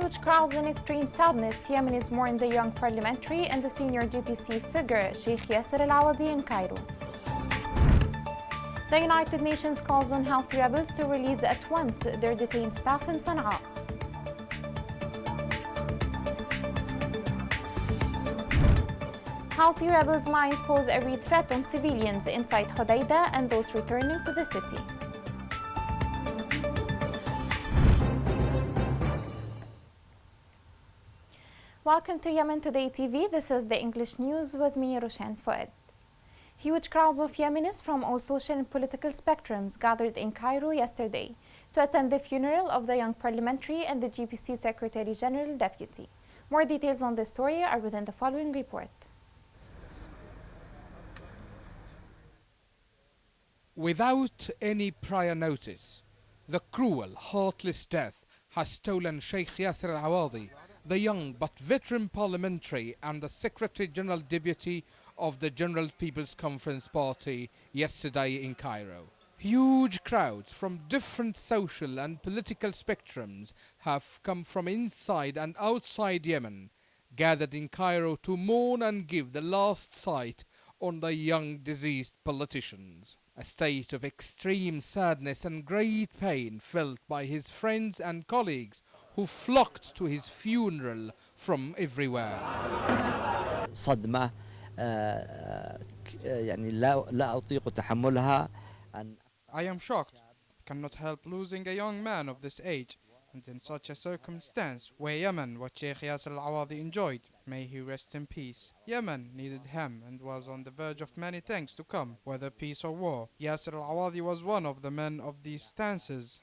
Huge crowds in extreme sadness. Yemenis mourn the young parliamentary and the senior GPC figure, Sheikh Yasser al-Awadi, in Cairo. The United Nations calls on Houthi rebels to release at once their detained staff in Sana'a. Houthi rebels' mines pose a real threat on civilians inside Hodeidah and those returning to the city. Welcome to Yemen Today TV. This is the English news with me, Roshan Fouad. Huge crowds of Yemenis from all social and political spectrums gathered in Cairo yesterday to attend the funeral of the young parliamentary and the GPC Secretary General Deputy. More details on this story are within the following report. Without any prior notice, the cruel, heartless death has stolen Sheikh Yasser al-Awadi, the young but veteran parliamentary and the Secretary General Deputy of the General People's Conference Party yesterday in Cairo. Huge crowds from different social and political spectrums have come from inside and outside Yemen, gathered in Cairo to mourn and give the last sight on the young deceased politicians. A state of extreme sadness and great pain felt by his friends and colleagues who flocked to his funeral from everywhere. صدمة يعني لا أطيق تحملها. I am shocked. Cannot help losing a young man of this age, and in such a circumstance where Yemen, what Sheikh Yasser al-Awadi enjoyed, may he rest in peace. Yemen needed him and was on the verge of many things to come, whether peace or war. Yasser al-Awadi was one of the men of these stances.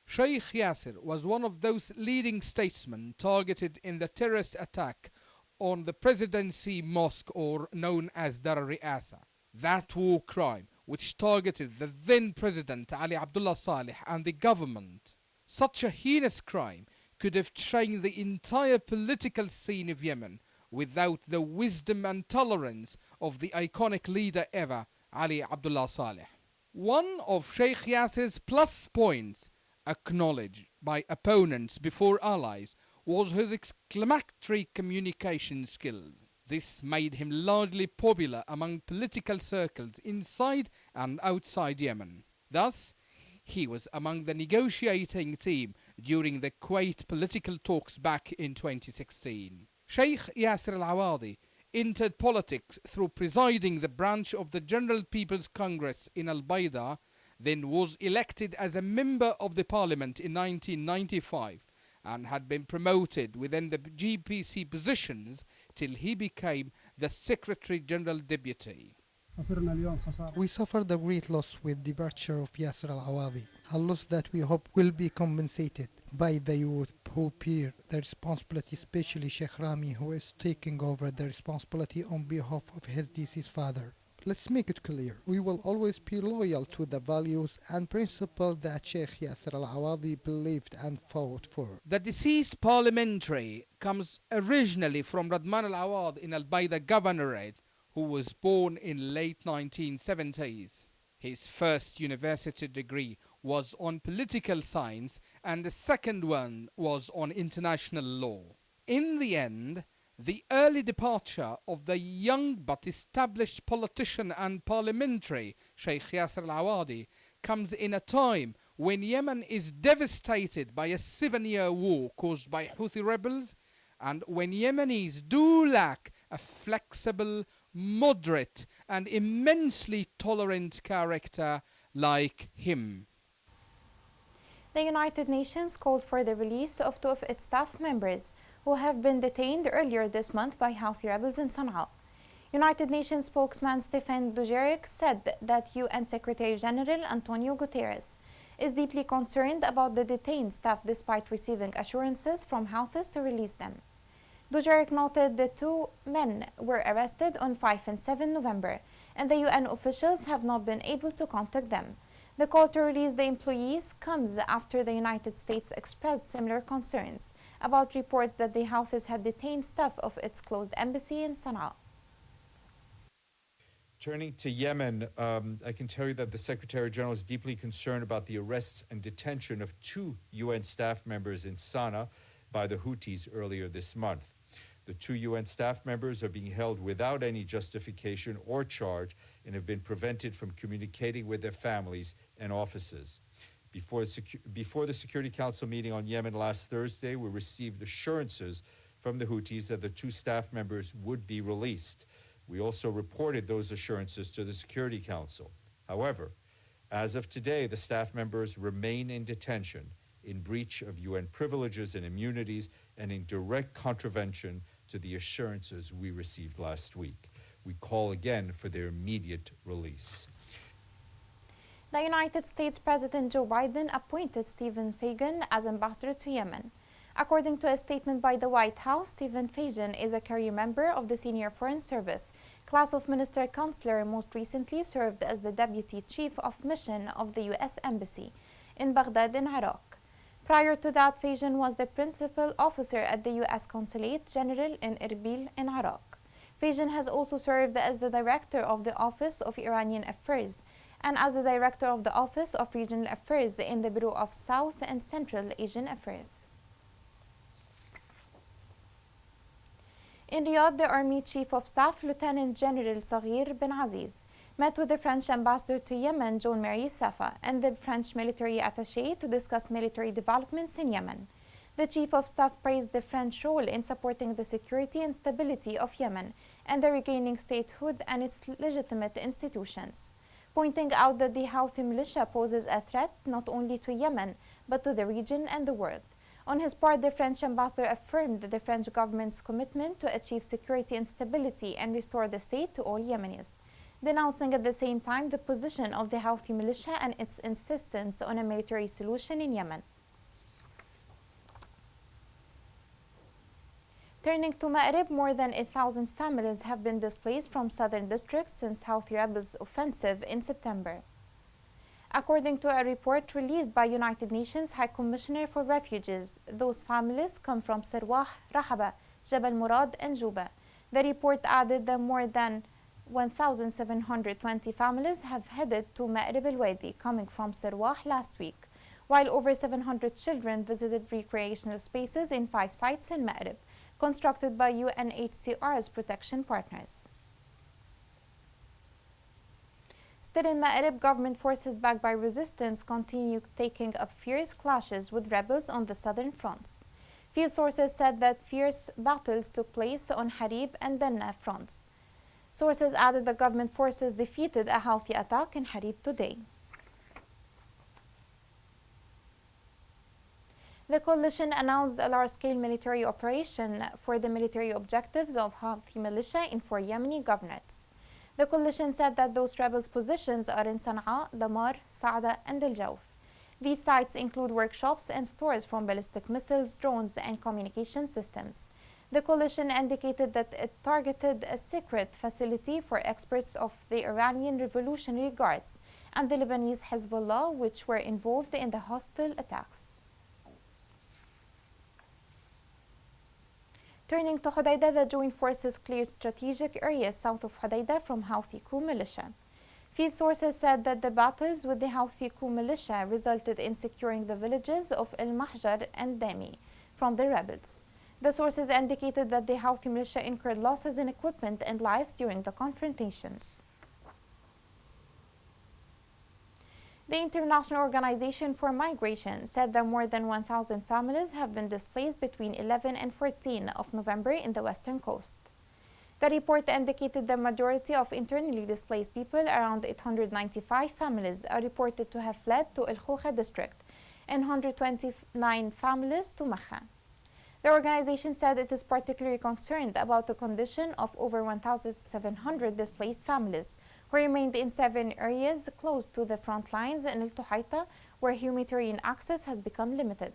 Sheikh Yasser was one of those leading statesmen targeted in the terrorist attack on the Presidency Mosque, or known as Dar al-Riasa. That war crime which targeted the then President Ali Abdullah Saleh and the government. Such a heinous crime could have changed the entire political scene of Yemen without the wisdom and tolerance of the iconic leader ever, Ali Abdullah Saleh. One of Sheikh Yasser's plus points, acknowledged by opponents before allies, was his exclamatory communication skills. This made him largely popular among political circles inside and outside Yemen. Thus, he was among the negotiating team during the Kuwait political talks back in 2016. Sheikh Yasser al-Awadi entered politics through presiding the branch of the General People's Congress in Al-Bayda, then was elected as a member of the parliament in 1995 and had been promoted within the GPC positions till he became the Secretary General Deputy. We suffered a great loss with the departure of Yasser al-Awadi, a loss that we hope will be compensated by the youth who bear the responsibility, especially Sheikh Rami, who is taking over the responsibility on behalf of his deceased father. Let's make it clear, we will always be loyal to the values and principles that Sheikh Yasser al-Awadi believed and fought for. The deceased parliamentary comes originally from Radman al-Awad in Al-Bayda Governorate, who was born in late 1970s. His first university degree was on political science and the second one was on international law. In the end, the early departure of the young but established politician and parliamentary Sheikh Yasser al-Awadi comes in a time when Yemen is devastated by a 7-year war caused by Houthi rebels, and when Yemenis do lack a flexible, moderate and immensely tolerant character like him. The United Nations called for the release of 2 of its staff members who have been detained earlier this month by Houthi rebels in Sana'a. United Nations spokesman Stefan Dujarric said that UN Secretary General Antonio Guterres is deeply concerned about the detained staff despite receiving assurances from Houthis to release them. Dujarric noted the 2 men were arrested on 5 and 7 November, and the UN officials have not been able to contact them. The call to release the employees comes after the United States expressed similar concerns about reports that the Houthis had detained staff of its closed embassy in Sana'a. Turning to Yemen, I can tell you that the Secretary General is deeply concerned about the arrests and detention of 2 UN staff members in Sana'a by the Houthis earlier this month. The 2 UN staff members are being held without any justification or charge and have been prevented from communicating with their families and offices. Before the Security Council meeting on Yemen last Thursday, we received assurances from the Houthis that the 2 staff members would be released. We also reported those assurances to the Security Council. However, as of today, the staff members remain in detention, in breach of UN privileges and immunities, and in direct contravention to the assurances we received last week. We call again for their immediate release. The United States President Joe Biden appointed Stephen Fagan as ambassador to Yemen. According to a statement by the White House, Stephen Fagan is a career member of the Senior Foreign Service, class of Minister Counselor, most recently served as the Deputy Chief of Mission of the U.S. Embassy in Baghdad in Iraq. Prior to that, Fagan was the principal officer at the U.S. Consulate General in Erbil in Iraq. Fagan has also served as the Director of the Office of Iranian Affairs and as the Director of the Office of Regional Affairs in the Bureau of South and Central Asian Affairs. In Riyadh, the Army Chief of Staff, Lieutenant General Saghir bin Aziz, met with the French ambassador to Yemen, Jean-Marie Safa, and the French military attaché to discuss military developments in Yemen. The Chief of Staff praised the French role in supporting the security and stability of Yemen and the regaining statehood and its legitimate institutions, pointing out that the Houthi militia poses a threat not only to Yemen, but to the region and the world. On his part, the French ambassador affirmed the French government's commitment to achieve security and stability and restore the state to all Yemenis, denouncing at the same time the position of the Houthi militia and its insistence on a military solution in Yemen. Turning to Ma'rib, more than 1,000 families have been displaced from southern districts since Houthi rebels' offensive in September. According to a report released by United Nations High Commissioner for Refugees, those families come from Sirwah, Rahaba, Jabal Murad, and Juba. The report added that more than 1,720 families have headed to Ma'rib al-Wadi, coming from Sirwah last week, while over 700 children visited recreational spaces in 5 sites in Ma'rib, constructed by UNHCR's protection partners. Still in Ma'rib, government forces backed by resistance continue taking up fierce clashes with rebels on the southern fronts. Field sources said that fierce battles took place on Harib and Denna fronts. Sources added that government forces defeated a Houthi attack in Harib today. The coalition announced a large-scale military operation for the military objectives of Houthi militia in 4 Yemeni governorates. The coalition said that those rebels' positions are in Sana'a, Damar, Saada, and El Jawf. These sites include workshops and stores from ballistic missiles, drones, and communication systems. The coalition indicated that it targeted a secret facility for experts of the Iranian Revolutionary Guards and the Lebanese Hezbollah, which were involved in the hostile attacks. Turning to Hodeidah, the joint forces cleared strategic areas south of Hodeidah from Houthi coup militia. Field sources said that the battles with the Houthi coup militia resulted in securing the villages of El Mahjar and Dami from the rebels. The sources indicated that the Houthi militia incurred losses in equipment and lives during the confrontations. The International Organization for Migration said that more than 1,000 families have been displaced between 11 and 14 of November in the western coast. The report indicated the majority of internally displaced people, around 895 families, are reported to have fled to El Khoucha district and 129 families to Makha. The organization said it is particularly concerned about the condition of over 1,700 displaced families who remained in 7 areas close to the front lines in El Tuhaita, where humanitarian access has become limited.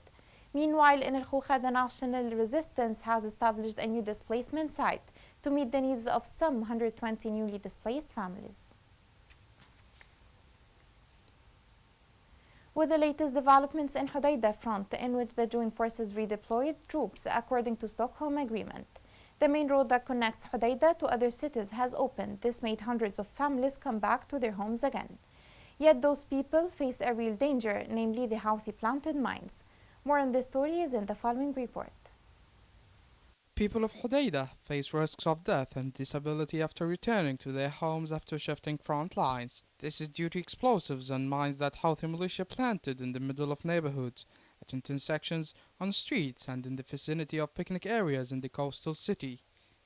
Meanwhile, in El Khoucha, the National Resistance has established a new displacement site to meet the needs of some 120 newly displaced families. With the latest developments in Hodeidah front, in which the joint forces redeployed troops according to Stockholm Agreement, the main road that connects Hodeidah to other cities has opened. This made hundreds of families come back to their homes again. Yet those people face a real danger, namely the Houthi planted mines. More on this story is in the following report. People of Hodeidah face risks of death and disability after returning to their homes after shifting front lines. This is due to explosives and mines that Houthi militia planted in the middle of neighborhoods, at intersections, on streets, and in the vicinity of picnic areas in the coastal city,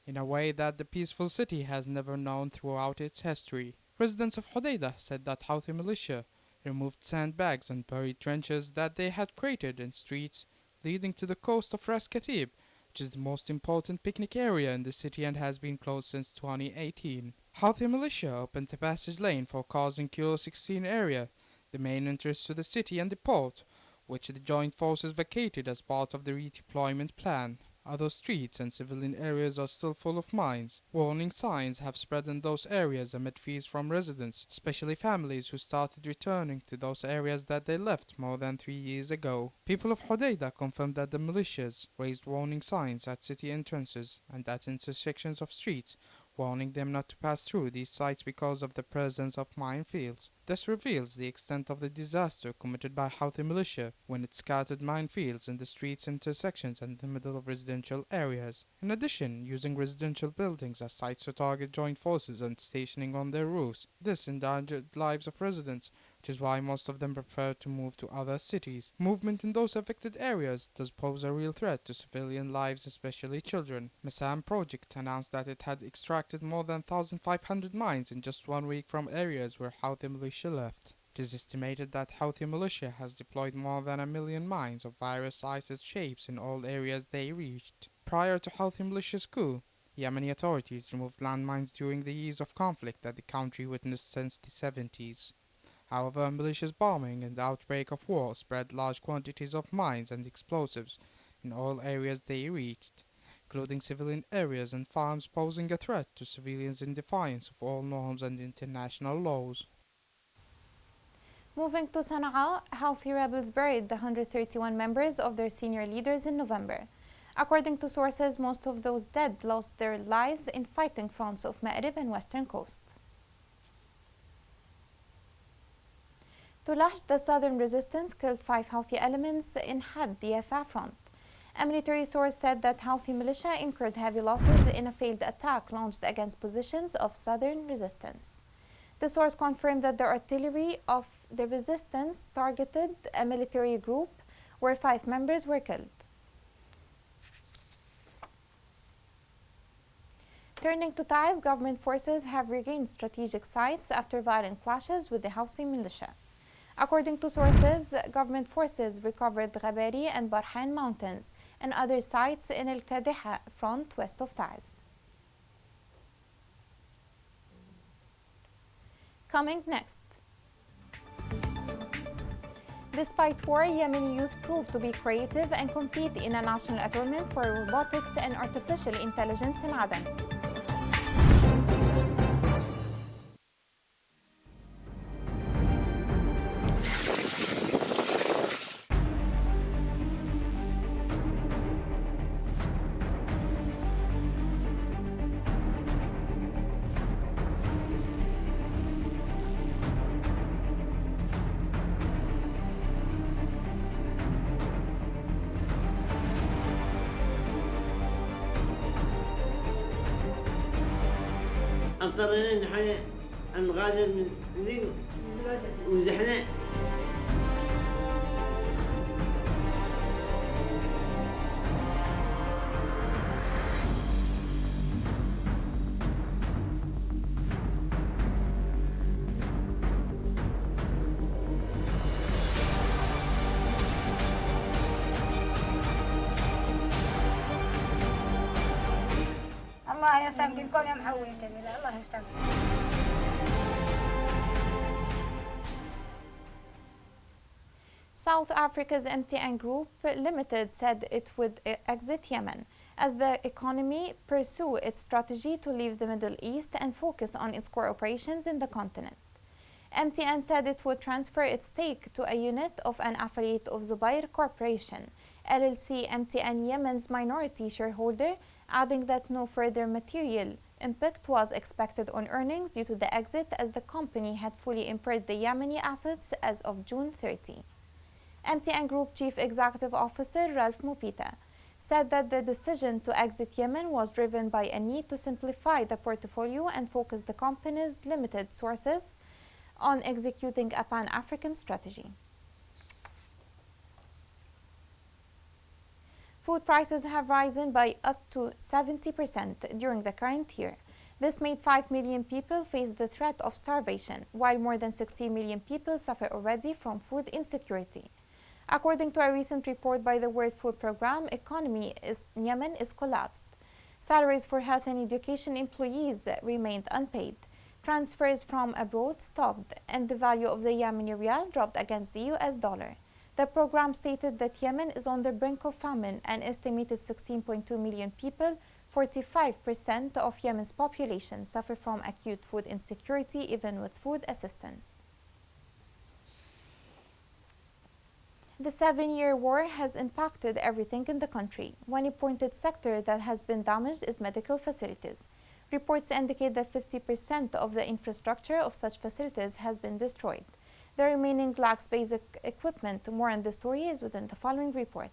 in a way that the peaceful city has never known throughout its history. Residents of Hodeidah said that Houthi militia removed sandbags and buried trenches that they had created in streets leading to the coast of Ras Kathib, which is the most important picnic area in the city and has been closed since 2018. Houthi militia opened the passage lane for cars in Kilo 16 area, the main entrance to the city and the port, which the joint forces vacated as part of the redeployment plan. Other streets and civilian areas are still full of mines. Warning signs have spread in those areas amid fears from residents, especially families who started returning to those areas that they left more than 3 years ago. People of Hodeidah confirmed that the militias raised warning signs at city entrances and at intersections of streets, warning them not to pass through these sites because of the presence of minefields. This reveals the extent of the disaster committed by Houthi militia when it scattered minefields in the streets, intersections, and the middle of residential areas. In addition, using residential buildings as sites to target joint forces and stationing on their roofs. This endangered lives of residents, which is why most of them prefer to move to other cities. Movement in those affected areas does pose a real threat to civilian lives, especially children. Massam Project announced that it had extracted more than 1,500 mines in just 1 week from areas where Houthi militia left. It is estimated that Houthi militia has deployed more than 1 million mines of various sizes shapes in all areas they reached. Prior to Houthi militia's coup, Yemeni authorities removed landmines during the years of conflict that the country witnessed since the 70s. However, militia's bombing and the outbreak of war spread large quantities of mines and explosives in all areas they reached, including civilian areas and farms, posing a threat to civilians in defiance of all norms and international laws. Moving to Sana'a, Houthi rebels buried the 131 members of their senior leaders in November. According to sources, most of those dead lost their lives in fighting fronts of Ma'rib and Western Coast. Tulash, the southern resistance, killed 5 Houthi elements in Had Diafa front. A military source said that Houthi militia incurred heavy losses in a failed attack launched against positions of southern resistance. The source confirmed that the artillery of the resistance targeted a military group where 5 members were killed. Turning to Taiz, government forces have regained strategic sites after violent clashes with the Houthi militia. According to sources, government forces recovered Ghabari and Barhan mountains and other sites in El Kadiha front west of Taiz. Coming next. Despite war, Yemeni youth proved to be creative and compete in a national tournament for robotics and artificial intelligence in Aden. اضطرينا نحن نغادر من ذي وزحنا. الله يستنقلكم يا محويتني الله يستنقل. South Africa's MTN Group Limited said it would exit Yemen as the economy pursue its strategy to leave the Middle East and focus on its core operations in the continent. MTN said it would transfer its stake to a unit of an affiliate of Zubair Corporation, LLC MTN Yemen's minority shareholder, adding that no further material impact was expected on earnings due to the exit as the company had fully impaired the Yemeni assets as of June 30. MTN Group Chief Executive Officer Ralph Mupita said that the decision to exit Yemen was driven by a need to simplify the portfolio and focus the company's limited sources on executing a Pan-African strategy. Food prices have risen by up to 70% during the current year. This made 5 million people face the threat of starvation, while more than 16 million people suffer already from food insecurity. According to a recent report by the World Food Programme, economy in Yemen is collapsed. Salaries for health and education employees remained unpaid. Transfers from abroad stopped, and the value of the Yemeni rial dropped against the US dollar. The program stated that Yemen is on the brink of famine. An estimated 16.2 million people, 45% of Yemen's population, suffer from acute food insecurity even with food assistance. The 7-year war has impacted everything in the country. One important sector that has been damaged is medical facilities. Reports indicate that 50% of the infrastructure of such facilities has been destroyed. The remaining lacks basic equipment. More on this story is within the following report.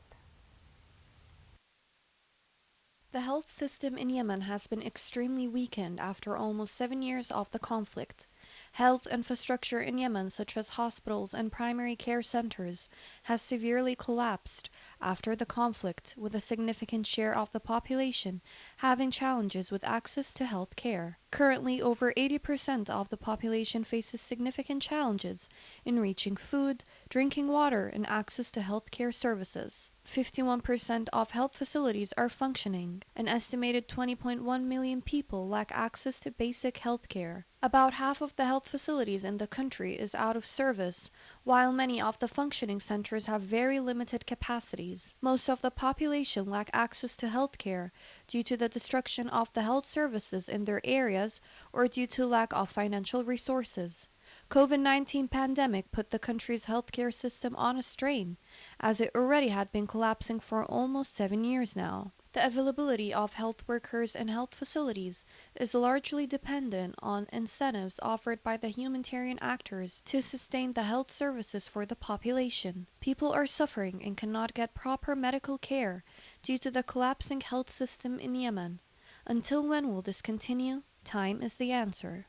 The health system in Yemen has been extremely weakened after almost 7 years of the conflict. Health infrastructure in Yemen, such as hospitals and primary care centers, has severely collapsed after the conflict, with a significant share of the population having challenges with access to health care. Currently, over 80% of the population faces significant challenges in reaching food, drinking water, and access to health care services. 51% of health facilities are functioning. An estimated 20.1 million people lack access to basic health care. About half of the health facilities in the country is out of service, while many of the functioning centers have very limited capacities. Most of the population lack access to health care due to the destruction of the health services in their areas or due to lack of financial resources. COVID-19 pandemic put the country's healthcare system on a strain, as it already had been collapsing for almost 7 years now. The availability of health workers and health facilities is largely dependent on incentives offered by the humanitarian actors to sustain the health services for the population. People are suffering and cannot get proper medical care due to the collapsing health system in Yemen. Until when will this continue? Time is the answer.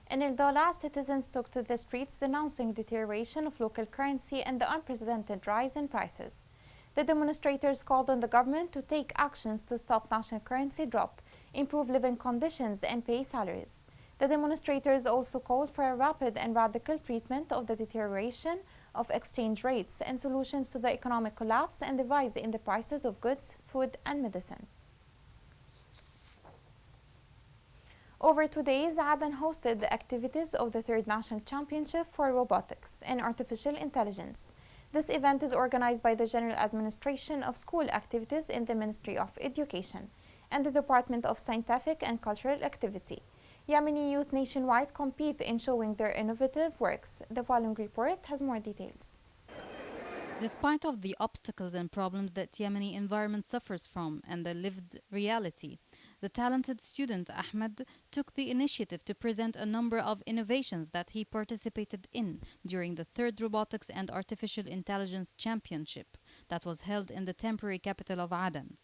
In El Dola, citizens took to the streets denouncing deterioration of local currency and the unprecedented rise in prices. The demonstrators called on the government to take actions to stop national currency drop, improve living conditions, and pay salaries. The demonstrators also called for a rapid and radical treatment of the deterioration of exchange rates and solutions to the economic collapse and the rise in the prices of goods, food, and medicine. Over 2 days, Aden hosted the activities of the 3rd National Championship for Robotics and Artificial Intelligence. This event is organized by the General Administration of School Activities in the Ministry of Education and the Department of Scientific and Cultural Activity. Yemeni youth nationwide compete in showing their innovative works. The following report has more details. Despite of the obstacles and problems that Yemeni environment suffers from and the lived reality, the talented student Ahmed took the initiative to present a number of innovations that he participated in during the 3rd Robotics and Artificial Intelligence Championship that was held in the temporary capital of Aden.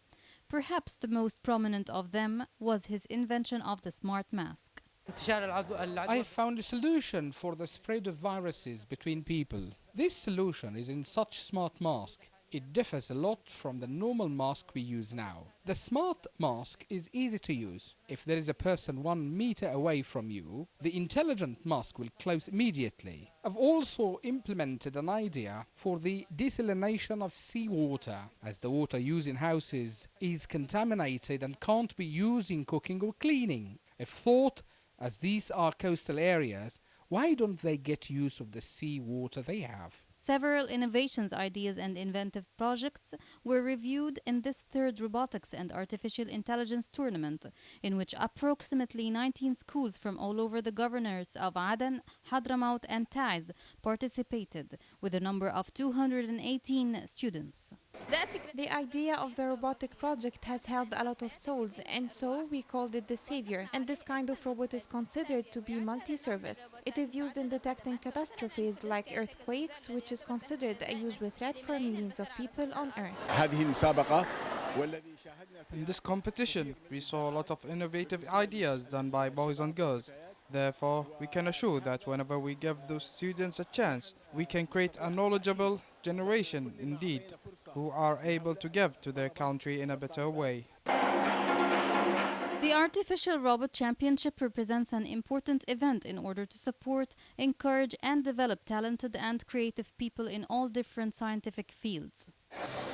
Perhaps the most prominent of them was his invention of the smart mask. I found a solution for the spread of viruses between people. This solution is in such smart mask. It differs a lot from the normal mask we use now. The smart mask is easy to use. If there is a person 1 meter away from you, the intelligent mask will close immediately. I've also implemented an idea for the desalination of seawater, as the water used in houses is contaminated and can't be used in cooking or cleaning. I've thought, as these are coastal areas, why don't they get use of the seawater they have? Several innovations, ideas, and inventive projects were reviewed in this 3rd Robotics and Artificial Intelligence tournament, in which approximately 19 schools from all over the governorates of Aden, Hadramaut, and Taiz participated, with a number of 218 students. The idea of the robotic project has helped a lot of souls, and so we called it the Savior. And this kind of robot is considered to be multi-service. It is used in detecting catastrophes like earthquakes, which is considered a useful threat for millions of people on Earth. In this competition, we saw a lot of innovative ideas done by boys and girls. Therefore, we can assure that whenever we give those students a chance, we can create a knowledgeable generation indeed, who are able to give to their country in a better way. The Artificial Robot Championship represents an important event in order to support, encourage and develop talented and creative people in all different scientific fields.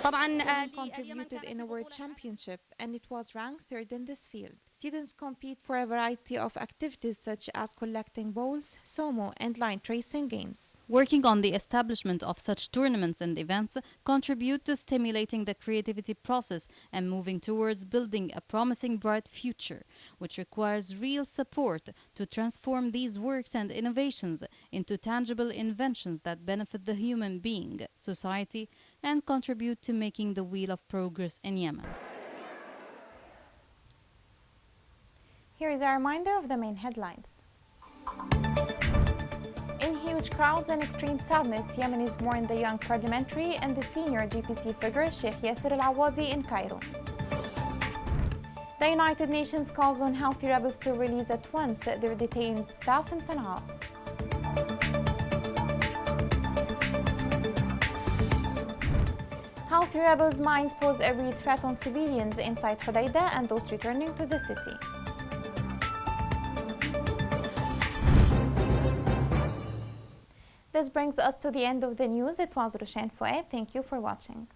Yemen contributed in a world championship and it was ranked third in this field. Students compete for a variety of activities such as collecting bowls, sumo and line tracing games. Working on the establishment of such tournaments and events contribute to stimulating the creativity process and moving towards building a promising bright future, which requires real support to transform these works and innovations into tangible inventions that benefit the human being, society, and contribute to making the wheel of progress in Yemen. Here is a reminder of the main headlines. In huge crowds and extreme sadness, Yemenis mourn the young parliamentary and the senior GPC figure Sheikh Yasser al-Awadi in Cairo. The United Nations calls on Houthi rebels to release at once their detained staff in Sana'a. Houthi rebels' mines pose a real threat on civilians inside Hodeidah and those returning to the city. This brings us to the end of the news. It was Roshan Fouad. Thank you for watching.